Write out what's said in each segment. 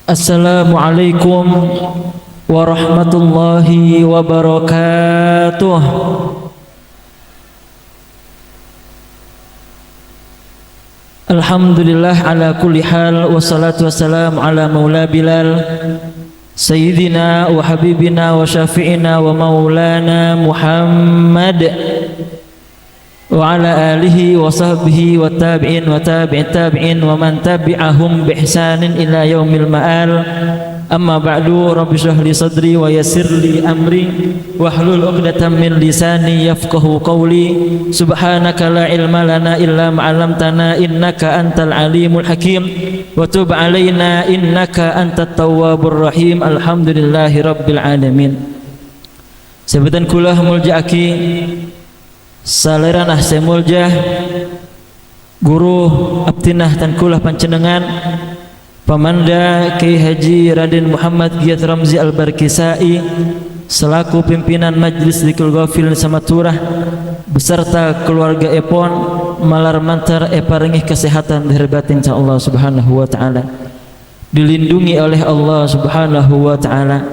Assalamualaikum warahmatullahi wabarakatuh. Alhamdulillah ala kulli hal, wassalatu wassalamu ala maula Bilal Sayyidina wa habibina wa syafi'ina wa maulana Muhammad wa ala alihi wa sahbihi wa tabi'in wa tabi'in tabi'in wa man tabi'ahum bi ihsanin ila yaumil ma'al. Amma ba'du, rabbi shrah li sadri wa yassir li amri wahlul 'uqdatam min lisani yafqahu qawli. Subhanaka la ilma lana illa ma 'allamtana innaka antal alimul hakim wa tub 'alaina innaka antat tawwabur rahim. Alhamdulillahi rabbil alamin. Sebutan kula muljaaki salerana semuljah guru abtinah tan kulah pancenengan Pamanda Kiai Haji Raden Muhammad Giyat Ramzi Al-Barkisai selaku pimpinan Majlis Dzikrul Ghafil Samaturah beserta keluarga Epon malar mantar paringih kesehatan lahir batin insyaallah subhanahu wa ta'ala, dilindungi oleh Allah subhanahu wa ta'ala,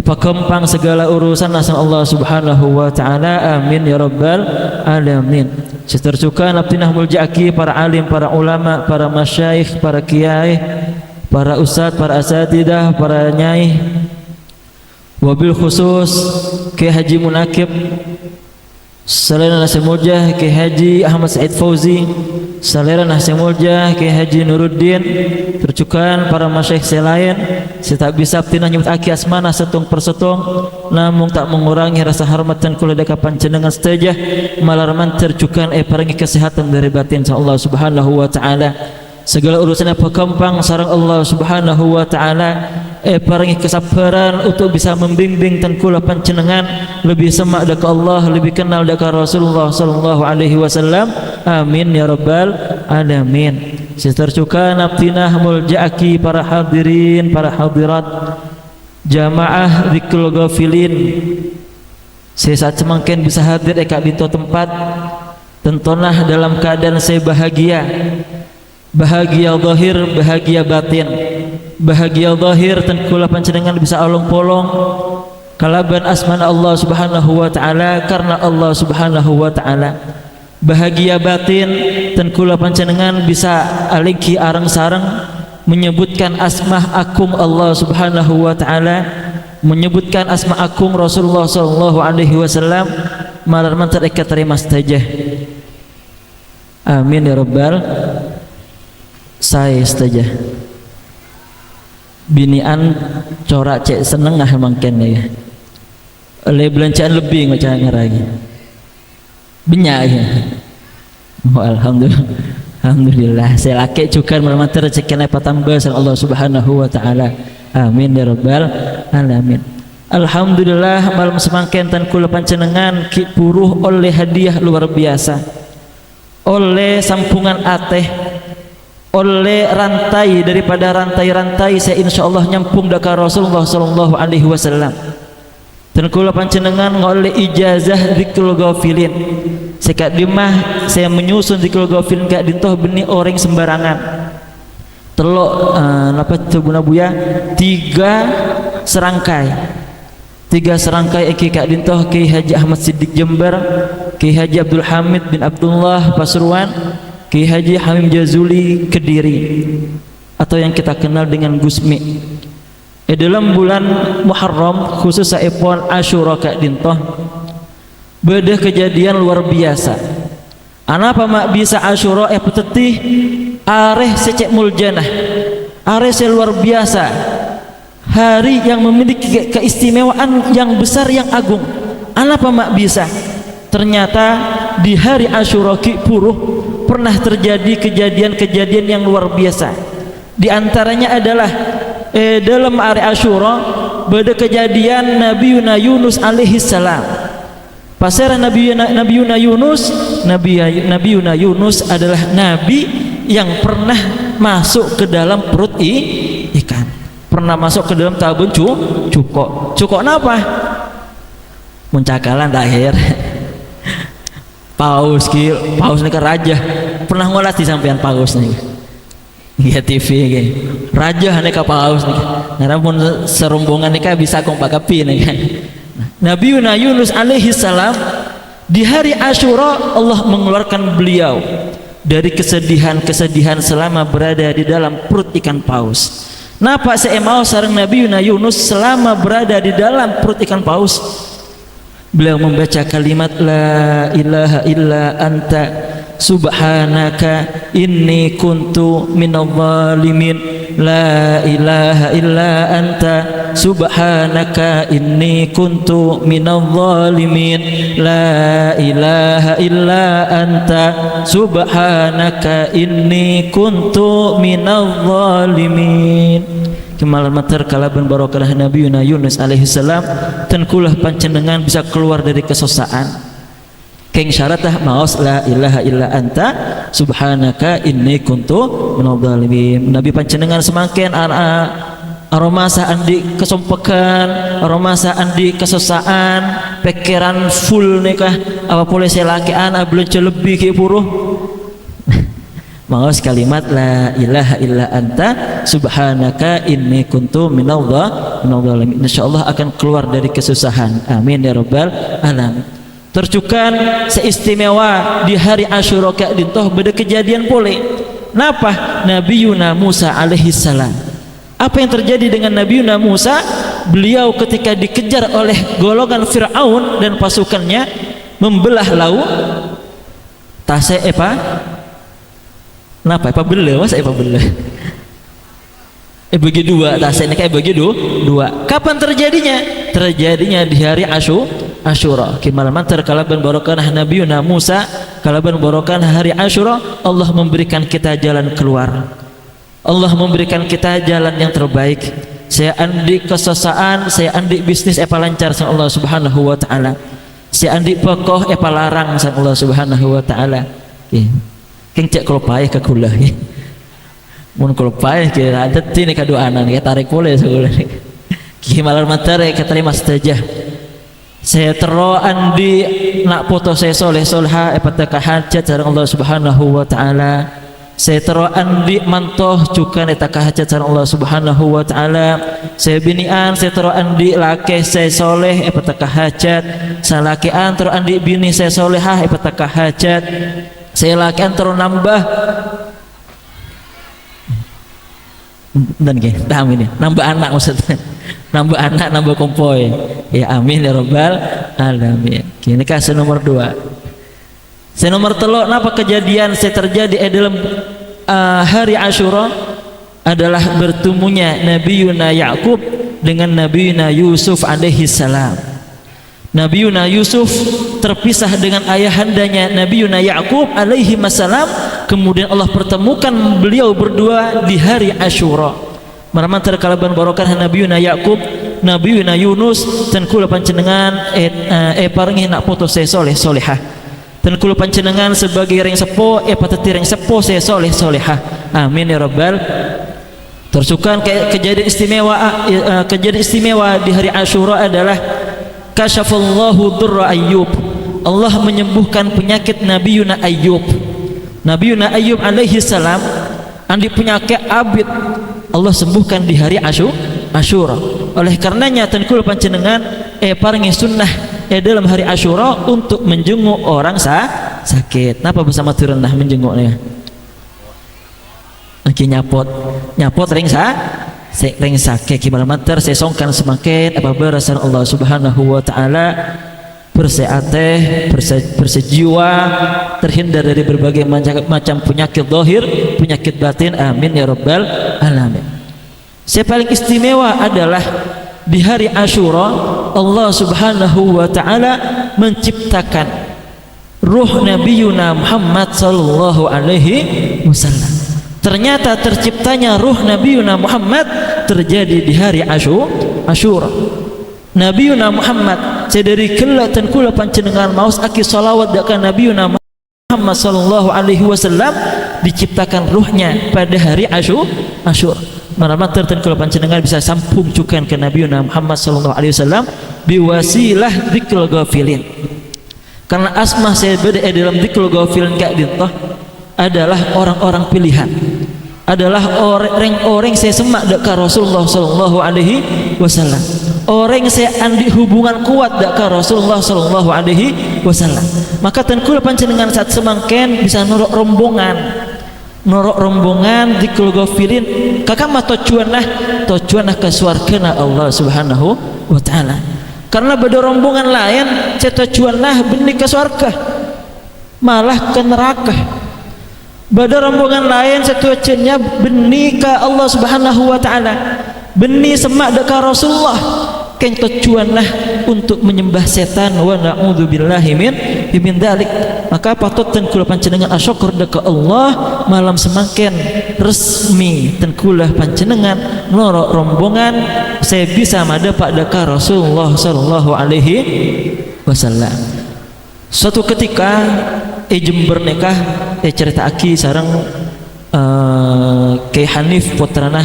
kempang segala urusan asal Allah subhanahu wa ta'ala, amin ya rabbal alamin. Setercukan abdinah muljaaki para alim, para ulama, para masyayikh, para kiai, para ustadz, para asatidah, para nyai, wabil khusus Kiai Haji Munakib Salera Nasemuljah Kiai Haji Ahmad Said Fauzi, Salera Nasemuljah Kiai Haji Nuruddin, tercukan para masyayikh selain saya tak bisa abdinah nyebut aki asmana setung persetung, namun tak mengurangi rasa hormat dan kula deka panjenengan setajah malarman tercukan paringi kesehatan dari batin insyaallah subhanahu wa ta'ala. Segala urusan kempang sareng Allah subhanahu wa ta'ala, paringi kesabaran untuk bisa membimbing dan kula panjenengan lebih semak deka Allah, lebih kenal deka Rasulullah sallallahu alaihi wasallam, amin ya rabbal alamin. Setercukan abdinah muljaaki para hadirin, para hadirat jamaah Dzikrul Ghafilin, saya saat semangkin bisa hadir eka bintu tempat tentonah dalam keadaan saya bahagia, bahagia zahir, bahagia batin. Bahagia zahir dan kula panjenengan bisa olong-polong kalaban asman Allah subhanahu wa ta'ala karena Allah subhanahu wa ta'ala. Bahagia batin dan kula panjenengan bisa aliki areng-sareng menyebutkan asma akum Allah subhanahu wa ta'ala, menyebutkan asma akum Rasulullah sallallahu alaihi wasallam, malar mantar eka terima setajah, amin ya rabbal. Saya setajah binian corak cek seneng mangken ya, oleh belanjaan lebih macam lagi banyak ya. Oh, alhamdulillah saya laki juga meramater rezeki apa tambah sang Allah subhanahu wa ta'ala, amin ya rabbal alamin. Alhamdulillah malam semangken tan kula panjenengan ki puruh oleh hadiah luar biasa, oleh sampungan ateh, oleh rantai daripada rantai-rantai saya insyaallah nyampung daka Rasulullah sallallahu alaihi wasallam. Dan kula panjenengan oleh ijazah Dzikrul Ghafilin. Sekak dimah saya menyusun Dzikrul Ghafilin kak dintoh benih orang sembarangan. Telok napa tebuna buya 3 serangkai. 3 serangkai eki kak dintoh Kiai Haji Ahmad Siddiq Jember, Kiai Haji Abdul Hamid bin Abdullah Pasuruan, Kiai Haji Hamim Jazuli Kediri atau yang kita kenal dengan Gusmi. Dalam bulan Muharram khusus saepon Asyura kak dintoh bedah kejadian luar biasa. Anapa mak bisa Asyura petetih areh secek muljanah, areh luar biasa, hari yang memiliki keistimewaan yang besar yang agung. Anapa mak bisa? Ternyata di hari Asyura ki puruh pernah terjadi kejadian-kejadian yang luar biasa. Di antaranya adalah dalam hari Asyura pada kejadian Nabiuna Yunus alaihi salam. Pasara Nabiuna Yunus adalah nabi yang pernah masuk ke dalam perut ikan, pernah masuk ke dalam tabun cuko napa? Muncakalan terakhir paus nih ke raja pernah ngolah di sampean paus nih ya TV gitu. Raja nih paus nih. Karena pun serombongan nih bisa kompak api nih kan. Nabi Yunus alaihi salam di hari Asyura Allah mengeluarkan beliau dari kesedihan-kesedihan selama berada di dalam perut ikan paus. Napa saya mau sareng Nabi Yunus selama berada di dalam perut ikan paus? Beliau membaca kalimat la ilaha illa anta subhanaka inni kuntu minadh dhalimin. La ilaha illa anta subhanaka inni kuntu minadh dhalimin. La ilaha illa anta subhanaka inni kuntu minadh dhalimin. Kemalan mater kalaban barokah Nabi Yunus alaihi salam tenkulah pancenengan bisa keluar dari kesosaan. Keng syaratah maos la ilaha illa anta subhanaka inni kuntu minadh dhalimin. Nabi pancenengan semakin aromasa andi kesompekan, aromasa andi kesesaan, pikiran full nikah apa boleh saya lakian belum lebih ke puruh. Maos kalimat la ilaha illa anta subhanaka inni kuntu minadh dhalimin. Insyaallah akan keluar dari kesusahan. Amin ya rabbal alamin. Tercukan seistimewa di hari Asyura kak dintoh beda kejadian pole. Napa? Nabi Musa alaihi salam. Apa yang terjadi dengan Nabi Musa? Beliau ketika dikejar oleh golongan Fir'aun dan pasukannya membelah laut. Tase Napa? Beli beli. Bagi dua, tasnya kayak bagi dua. Kapan terjadinya? Terjadinya di hari Asyura. Kimalaman terkalaban barokan Nabi Musa, kalaban barokan hari Asyura, Allah memberikan kita jalan keluar. Allah memberikan kita jalan yang terbaik. Saya andi kesesaan, saya andi bisnis lancar sama Allah Subhanahu wa taala. Saya andi pekoh larang sama Allah Subhanahu wa taala. Keng cek kalau payah ke kulah mun kalau payah kira ada tini kaduanan ya tarik boleh sekolah kimalar materi keterima saja saya teroan di nak foto saya soleh-solha epataka hajat sareng Allah Subhanahu wa taala saya teroan di mantoh cukan etaka hajat sareng Allah Subhanahu wa taala saya binian saya teroan di laki saya soleh epataka hajat salakian teroan di bini saya solehah epataka hajat saya lakukan terus nambah dan tahu ini nambah anak maksudnya nambah anak nambah kompoi ya amin ya rabbal alamin. Kini kasih nomor 2 saya nomor 3 apa kejadian saya terjadi dalam hari Asyura adalah bertemunya Nabi Yakub dengan Nabi Yusuf alaihi salam. Nabi Yusuf terpisah dengan ayahandanya Nabi Yakub alaihi salam, kemudian Allah pertemukan beliau berdua di hari Asyura. Maraman terkalaban barokah Nabi Yakub, Nabi Yunus dan kula panjenengan parengi nak foto saya soleh solehah. Dan kula panjenengan sebagai ring sepo pateti ring sepo saya soleh solehah. Amin ya rabbal. Tersukan kejadian istimewa di hari Asyura adalah kasyafallahu durra Ayyub. Allah menyembuhkan penyakit Nabi Ayyub. Nabi Ayyub alaihi salam andi penyakit abid Allah sembuhkan di hari Asyura. Oleh karenanya tenkul panjenengan paringi sunnah dalam hari Asyura untuk menjenguk orang sakit. Napa bersama rendah menjenguknya? Lagi nyapot ring sakit kibal mater saya songkan semakin apa berasan Allah Subhanahu wa taala bersejiwa terhindar dari berbagai macam penyakit zahir, penyakit batin. Amin ya rabbal alamin. Saya paling istimewa adalah di hari Asyura Allah Subhanahu wa taala menciptakan ruh Nabi Muhammad sallallahu alaihi wasallam. Ternyata terciptanya ruh Nabi Muhammad terjadi di hari Asyura. Nabi Muhammad sedari kelak dan kula panjenengan maus aki salawat dekat Nabi Muhammad sallallahu alaihi wasallam diciptakan ruhnya pada hari Asyura. Maramat terten kula panjenengan bisa sampung cukan ke Nabi Muhammad sallallahu alaihi wasallam biwasilah dzikrul ghafilin. Karena asma saya beda dalam dzikrul ghafilin kak dintoh adalah orang-orang pilihan. adalah orang saya semak dekat Rasulullah sallallahu alaihi wasallam. Orang saya andi hubungan kuat dekat Rasulullah sallallahu alaihi wasallam. Maka tengkul panjenengan saat semangken bisa norok rombongan di kulgofilin kakak mah tujuanlah ke surga Allah subhanahu wa ta'ala. Karena beda rombongan lain tujuanlah benih ke surga malah ke neraka. Beda rombongan lain tujuannya benih ke Allah subhanahu wa ta'ala, benih semak dekat Rasulullah kan tujuanlah untuk menyembah setan wa na'udzubillahi min dzalik. Maka patut tengkul panjenengan asyukur dekat Allah malam semakin resmi tengkulah panjenengan norok rombongan saya bisa madapak dekat Rasulullah sallallahu alaihi wasallam. Suatu ketika Jember nikah cerita aki sarang Kiai Hanif putrana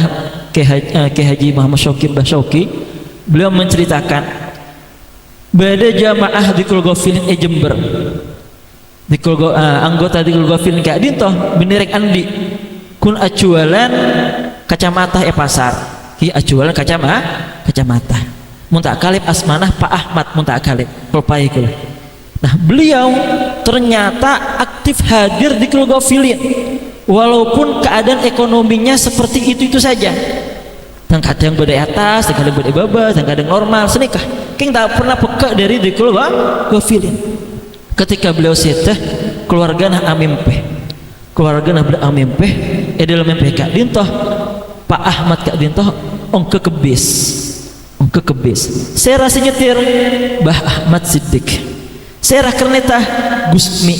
Kiai Haji Muhammad Syauqi Mbah Syauqi, beliau menceritakan beda jamaah di Kulgofilin Jember di anggota di Kulgofilin Kak Dinto benirek andi kun acualan kacamata pasar ki acualan kacamata muntak kalib asmanah Pak Ahmad muntak kalib pelpai kula. Nah beliau ternyata aktif hadir di Kulgofilin walaupun keadaan ekonominya seperti itu saja. Dan kadang beda atas, dan kadang beda bawah, dan kadang normal senikah. King tak pernah peka dari di Kulgofilin. Ketika beliau seteh keluarga nah amimpe, keluarga nah beramimpe, dalam mimpi Kak Dintoh Pak Ahmad Kak Dintoh ongke kebis. Saya rasa nyetir Bah Ahmad Siddiq. Saya rakerneta Gusmi.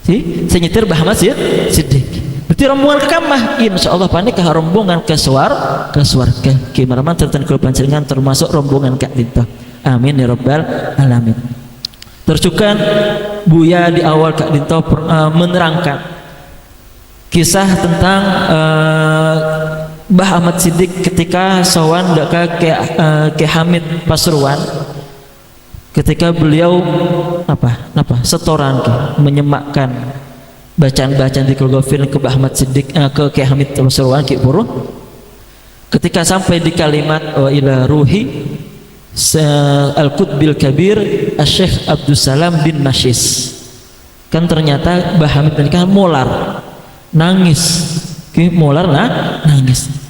Saya nyetir Bah Ahmad Siddiq. Berarti rombongan ke kamah, insya Allah panik ke rombongan ke suarga. Kimaraman tertentu panjenengan termasuk rombongan Kak Dintoh. Amin ya rabbal alamin. Tercukan Buya di awal Kak Dintoh menerangkan kisah tentang Bah Ahmad Siddiq ketika sawan ke Hamid Pasuruan. Ketika beliau setoran menyemakkan bacaan-bacaan di Kulgofilin ke Bah Ahmad Siddiq ke Hamid Pasuruan ki Puru. Ketika sampai di kalimat wa ila ruhi al-Qutbil Kabir Syekh Abdul Salam bin Nashis, kan ternyata Bah Hamid ini kan molar nangis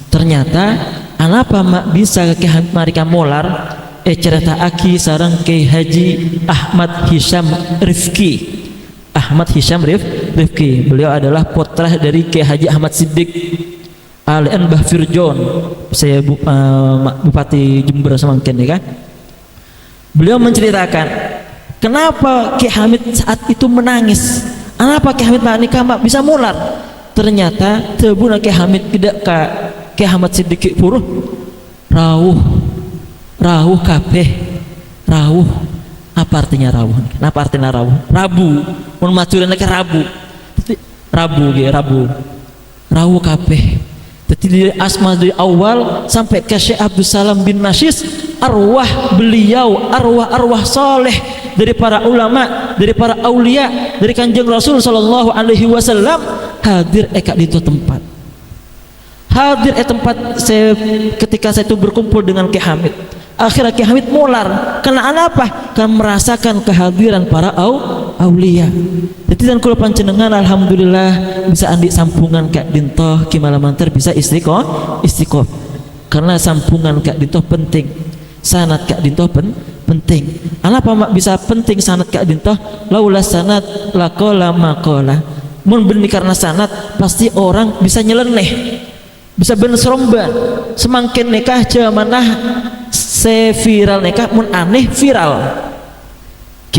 ternyata anapa mak bisa ke Hamid marika molar cerita aki sarang Kiai Haji Ahmad Hisham Rifki. Beliau adalah putra dari Kiai Haji Ahmad Siddiq alian Mbah Firjon, saya Bupati Jember semangkin ya kan. Beliau menceritakan kenapa Kiai Hamid saat itu menangis, kenapa Kiai Hamid nikah bisa mular. Ternyata tebuna Kiai Hamid tidak Kiai Ahmad Siddiq puruh rawuh kabeh. Rawuh apa artinya rawuh? Apa artinya rawuh? Rabu. Mun maturan ke rabu. Rawuh kabeh. Jadi dari asma dari awal sampai ke Syekh Abdul Salam bin Nashis, arwah beliau, arwah soleh dari para ulama, dari para aulia, dari Kanjeng Rasul sallallahu alaihi wasallam hadir di itu tempat. Ketika saya itu berkumpul dengan Kiai Hamid. Akhirnya Kiai Hamid mular. Karena apa? Karena merasakan kehadiran para aulia. Jadi dan kula panjenengan alhamdulillah bisa andi sampungan Kak Dintoh ki malamanter bisa istiqomah. Karena sampungan Kak Dintoh penting. Sanad Kak Dintoh penting. Apa mak bisa penting sanad Kak Dintoh? Laula sanad laqala maqala. Mun benih karena sanad pasti orang bisa nyeleneh. Bisa benesromban. Semakin nikah jamanah viral nikah mun aneh viral.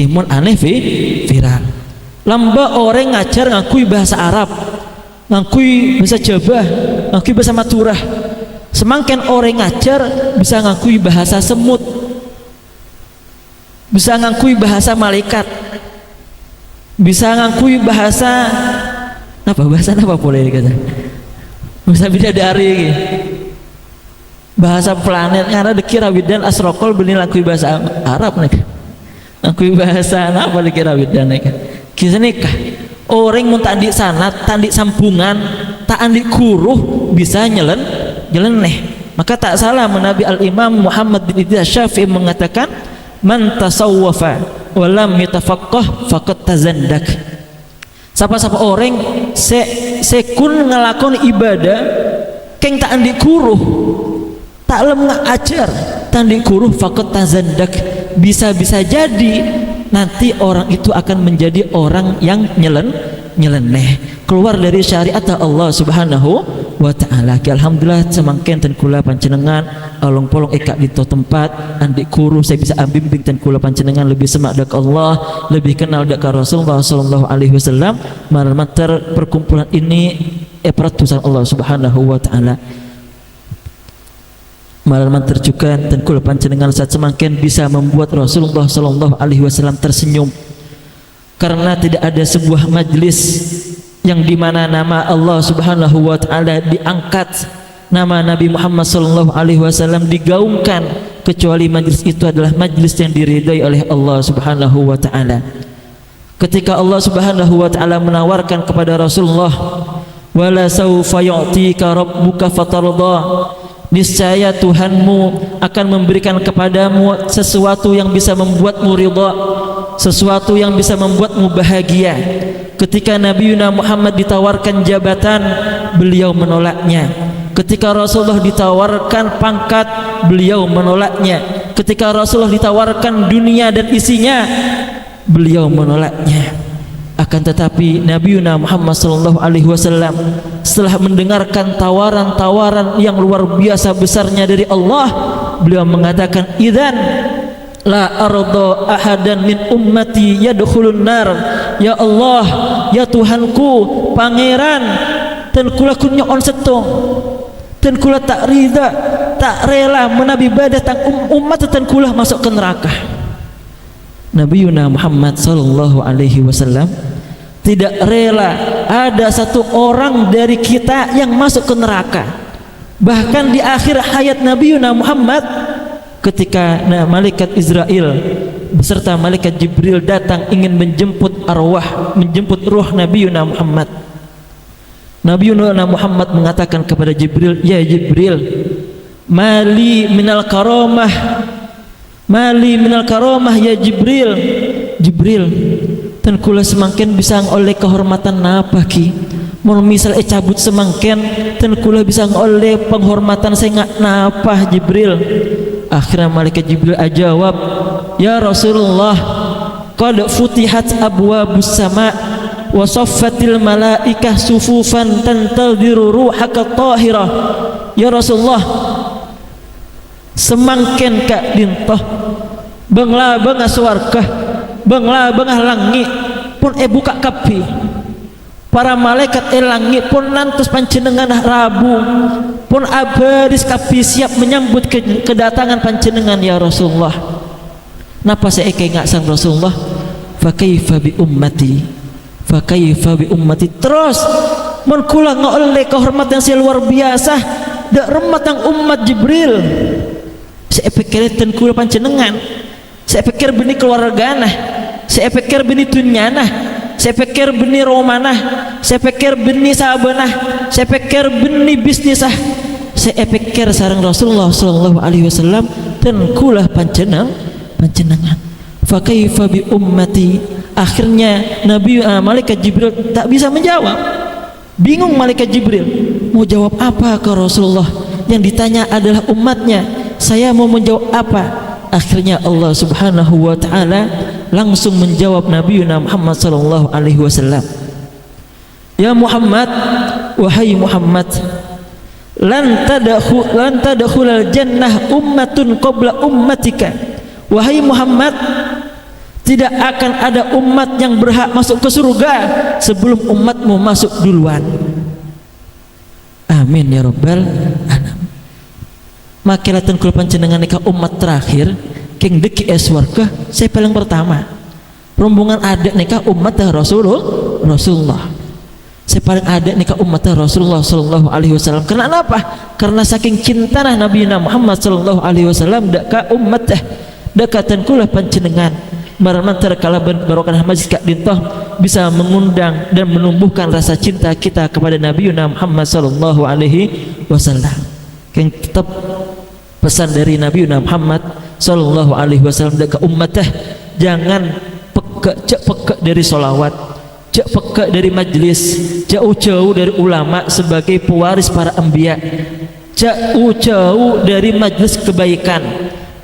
Mun aneh viral. Lamba orang ngajar ngakui bahasa Arab, ngakui bahasa Jawa, ngakui bahasa Madurah. Semakin orang ngajar bisa ngakui bahasa semut, bisa ngakui bahasa malaikat, bisa ngakui bahasa apa boleh dikata, bahasa bidadari, bahasa planet. Karena dikira bidan asrokol benih ngakui bahasa Arab nih, ngakui bahasa apa dikira bidan nih. Kisah nikah Orang mun tak andik sanat, tak andik sampungan, tak andik kuruh bisa nyeleneh. Maka tak salah Nabi Al-Imam Muhammad bin Idris Syafi'i mengatakan, man tasawwafa wa lam yatafaqqah faqad tazandak. Siapa-siapa orang sekun ngelakon ibadah keng tak andik kuruh, tak lem ajar, tak andik kuruh faqad tazandak. Bisa-bisa jadi nanti orang itu akan menjadi orang yang nyeleneh, keluar dari syariat Allah Subhanahu wa ta'ala. Alhamdulillah semangken ten kula panjenengan along polong eka di tempat andik kuru saya bisa bimbing ten kula panjenengan lebih semak dak Allah, lebih kenal dak Rasulullah sallallahu alaihi wasallam. Mater perkumpulan ini peratusan Allah Subhanahu wa ta'ala. Malaman terjukan dan kula panjenengan saat semakin bisa membuat Rasulullah sallallahu alaihi wasallam tersenyum, karena tidak ada sebuah majlis yang dimana nama Allah Subhanahu wa ta'ala diangkat, nama Nabi Muhammad sallallahu alaihi wasallam digaungkan, kecuali majlis itu adalah majlis yang diridai oleh Allah Subhanahu wa ta'ala. Ketika Allah Subhanahu wa ta'ala menawarkan kepada Rasulullah, wala sawfa yu'tika rabbuka fatarda, niscaya Tuhanmu akan memberikan kepadamu sesuatu yang bisa membuatmu ridha, sesuatu yang bisa membuatmu bahagia. Ketika Nabi Muhammad ditawarkan jabatan, beliau menolaknya. Ketika Rasulullah ditawarkan pangkat, beliau menolaknya. Ketika Rasulullah ditawarkan dunia dan isinya, beliau menolaknya. Akan tetapi Nabi Muhammad sallallahu alaihi wasallam setelah mendengarkan tawaran-tawaran yang luar biasa besarnya dari Allah, beliau mengatakan, idzan la arda ahadan min ummati yadkhulun nar. Ya Allah, ya Tuhanku, pangeran, ten kula kun nyoon setong, ten kula tak rida, tak rela menabi badah tang umat ten kula masuk ke neraka. Nabi Muhammad sallallahu alaihi wasallam tidak rela ada satu orang dari kita yang masuk ke neraka. Bahkan di akhir hayat Nabi Muhammad, ketika malaikat Israel beserta malaikat Jibril datang ingin menjemput arwah, menjemput ruh Nabi Muhammad, Nabi Muhammad mengatakan kepada Jibril, ya Jibril, mali minal karamah, mali minal karamah ya Jibril. Jibril, dan kula semangken bisa ngoleh kehormatan napa ki? Mau misal cabut semangken, dan kula bisa ngoleh penghormatan saya nggak napa Jibril. Akhirnya malaikat Jibril ajawab, ya Rasulullah, qad futihat abwabus sama wa saffatil malaikah sufufan tantadhiru ruhaka tahirah. Ya Rasulullah, semangken kak dintoh bangla bangah swarga, bangla bangah langit pun buka kapi, para malaikat langit pun nantus panjenengan rabu pun abadis kapi siap menyambut kedatangan panjenengan ya Rasulullah. Napa saya nggak sang Rasulullah? Fakaifa bi ummati, fakaifa bi ummati. Terus mun kula ngoleh kehormatan yang luar biasa dak remat ang umat Jibril. Saya pikir ten kula panjenengan, saya pikir benih keluargana, saya pikir benih dunyana, saya pikir benih romanah, saya pikir benih sahabanah, saya pikir benih bisnisah, saya pikir sareng Rasulullah sallallahu alaihi wasallam ten kula panjenengan. Fa kaifa bi ummati. Akhirnya Nabi malaikat Jibril tak bisa menjawab. Bingung malaikat Jibril mau jawab apa ke Rasulullah, yang ditanya adalah umatnya. Saya mau menjawab apa? Akhirnya Allah Subhanahu wa ta'ala langsung menjawab Nabi Muhammad sallallahu alaihi wasallam, ya Muhammad, wahai Muhammad, lan tadkhulal jannah ummatun qabla ummatika. Wahai Muhammad, tidak akan ada umat yang berhak masuk ke surga sebelum umatmu masuk duluan. Amin ya rabbal alamin. Makilatan kula panjenengan nikah umat terakhir king deki swarga, saya paling pertama. Rombongan ada nikah umat Rasulullah. Saya paling ada nikah umat Rasulullah sallallahu alaihi wasallam. Karena apa? Karena saking cintana Nabi Muhammad sallallahu alaihi wasallam dak ka umat dekatan kula panjenengan. Marman terkala barokah majlis kak dintoh bisa mengundang dan menumbuhkan rasa cinta kita kepada Nabi Muhammad sallallahu alaihi wasallam. Yang tetap pesan dari Nabi Muhammad sallallahu alaihi wasallam ke umatnya, jangan peka dari solawat, peka dari majlis, jauh-jauh dari ulama sebagai pewaris para anbiya, jauh-jauh dari majlis kebaikan,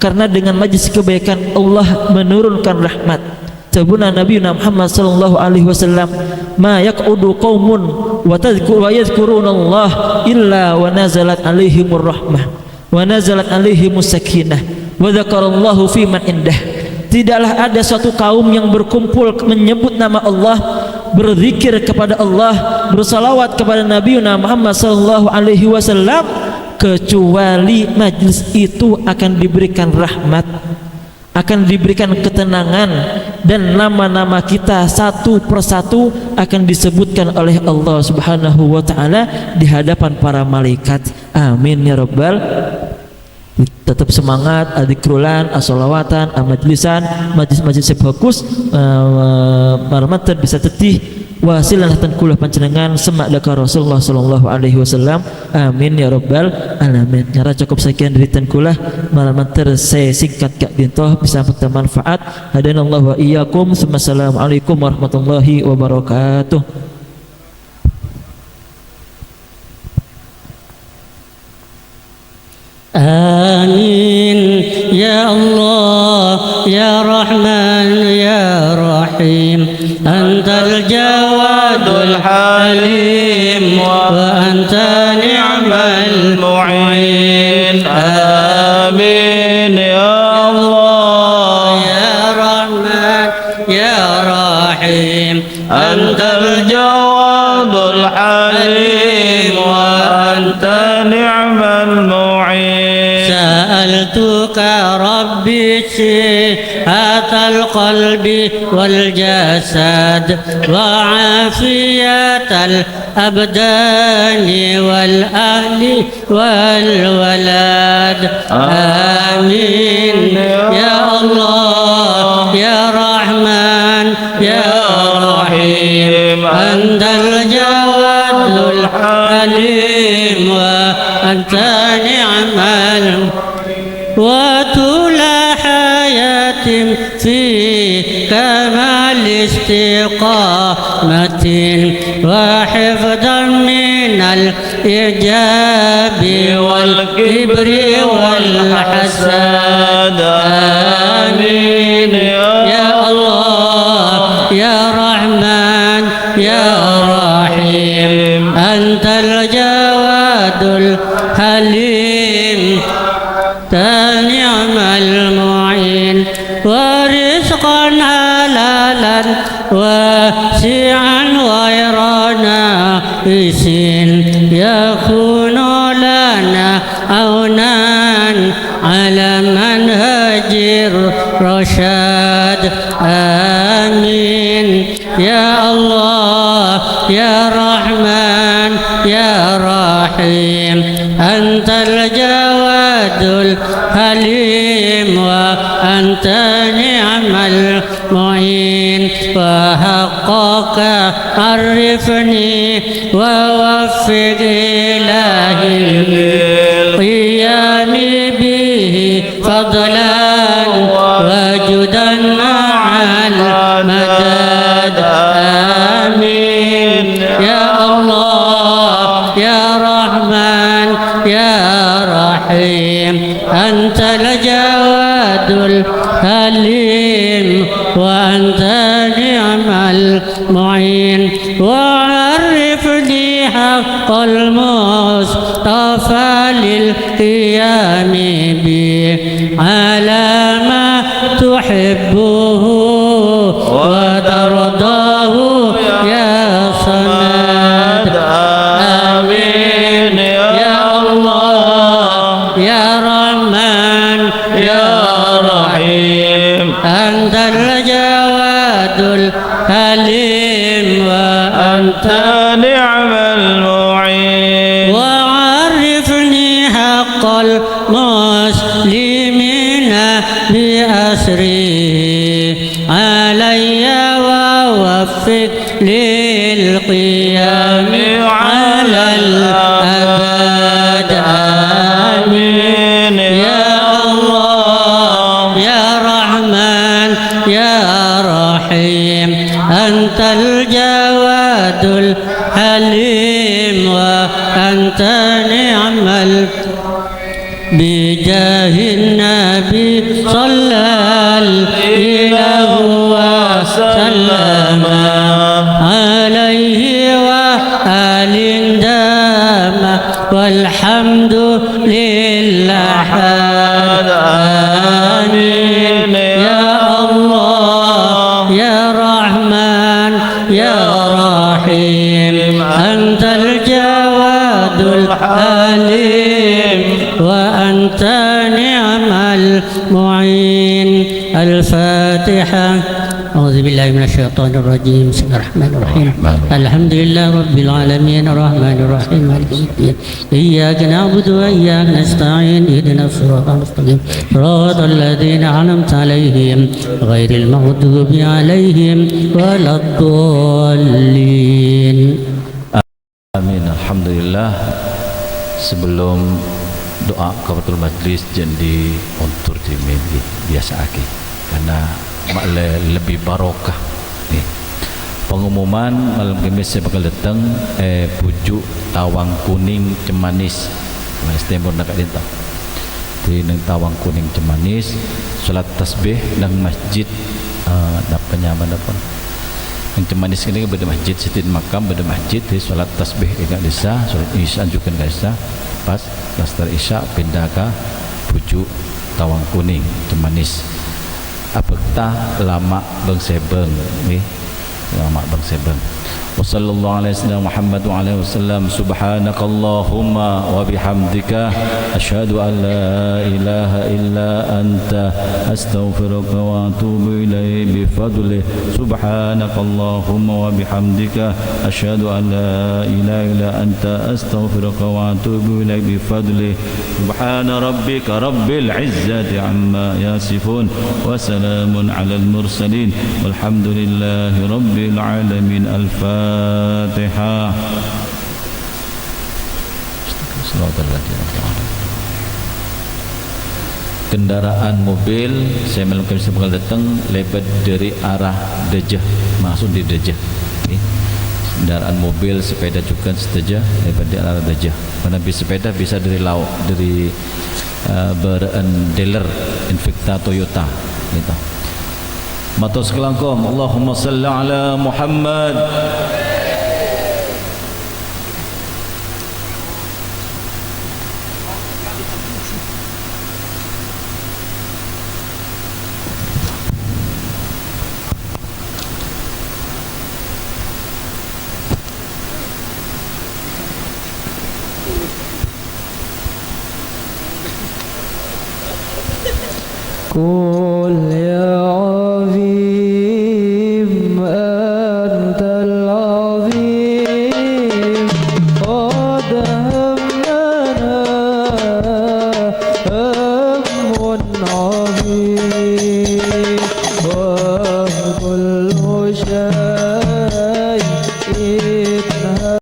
karena dengan majlis kebaikan Allah menurunkan rahmat. Tabuna Nabi Muhammad sallallahu alaihi wasallam, ma yaqudu qaumun wa yadhkuruna Allah illa wa nazalat alaihimur rahmah wa nazalat alaihimus sakinah wa dzakarallahu fi man indah. Tidaklah ada suatu kaum yang berkumpul menyebut nama Allah, berzikir kepada Allah, bersalawat kepada Nabi Muhammad sallallahu alaihi wasallam, kecuali majlis itu akan diberikan rahmat, akan diberikan ketenangan, dan nama-nama kita satu persatu akan disebutkan oleh Allah Subhanahu wa taala di hadapan para malaikat. Amin ya rabbal. Tetap semangat, adikrulan, asolawatan, majlisan, majlis-majlis bagus, marmatan bisa tetih wasilah tan kula panjenengan semak daka Rasulullah sallallahu alaihi wasallam. Amin ya rabbal alamin. Nyara cukup sekian dari tan kula marmatan saya singkat kak dintoh bisa bermanfaat. Hadanallahu wa iyyakum. Assalamualaikum warahmatullahi wabarakatuh. آمين يا الله يا رحمن يا رحيم أنت الجواد الحليم وأنت نعم المعين. آمين يا الله يا رحمن يا رحيم أنت الجواد الحليم وأنت نعم المعين. سألتك ربي صحة القلب والجسد وعافية الأبدان والأهل والولد. آمين يا الله يا رحمن يا رحيم أنت الجواد الحليم وأنت نعم وطول حياة في كمال استقامة وحفظا من الإعجاب والكبر والحسد. آمين يا الله يا رحمن يا رحيم أنت الجواد الحليم نعم المعين. ورزقا حلالا واسعا غير ناقص يكون لنا عونا على منهج الرشاد. آمين يا الله يا رحمن يا رحيم أنت الجواد الحليم وأنت نعم المعين. وحقك عرفني ووفق إلهي القيام به فضلا وجدا مع المدد. آمين يا الله يا رحمن يا رحيم أنت الجواد الحليم وأنت نعم المعين. وعرفني حق المصطفى للقيام به على ما تحبه وترضاه يا صمد. آمين يا الله يا رحمن يا رحيم أنت الجواد الحليم وأنت نعم المعين. وعرفني حق المسلمين بأسره علي ووفق وفق للقيام على الأبد آمين يا الله يا رحمن يا رحيم أنت الجواد الحليم وأنت نعم بجاه النبي صلى الإله وسلم عليه وآل دام والحمد لله آمين يا الله يا رحمن يا رحيم أنت الجواد الحليم وأنت نعم المعين الفاتحة أعوذ بالله من الشيطان الرجيم بسم الله الرحمن الرحيم الحمد لله رب العالمين الرحمن الرحيم مالك يوم الدين إياك نعبد وإياك نستعين اهدنا الصراط المستقيم صراط الذين أنعمت عليهم غير المغضوب عليهم ولا الضالين. Amin. Alhamdulillah. Sebelum doa kafatul majlis jadi untuk dimiliki biasa lagi karena lebih barokah nih. Pengumuman malam Khamis saya bakal datang pujuk Tawang Kuning Cemanis Manis Timur nak dintang di nang Tawang Kuning Cemanis salat tasbih nang masjid dapat nyaman dapat yang Cemanis ini pada masjid Sitin Makam pada masjid di salat tasbih dekat desa salat isya juga dekat desa pas setelah isya pindah ke pujuk Tawang Kuning Cemanis apakah lama bang sebeng nih lama bang sebeng wasallallahu alaihi wasallam Muhammad wa alaihi wasallam subhanakallahumma wa bihamdika asyhadu an la ilaha illa anta astaghfiruka wa atubu ilaik bi fadli subhanakallahumma wa bihamdika asyhadu an la ilaha illa anta astaghfiruka wa atubu ilaik bi fadli subhana rabbika rabbil izzati amma yasifun wa salamun alal mursalin walhamdulillahi rabbil alamin al-Fatihah. Kendaraan mobil saya melakukan sebelum datang lebat dari arah Dejah masuk di Dejah. Kendaraan mobil sepeda juga setuju lebat di arah Dejah. Mana bisa sepeda bisa dari laut dari dealer Invicta Toyota gitu. Matos kelangkom Allahumma salli ala Muhammad. كل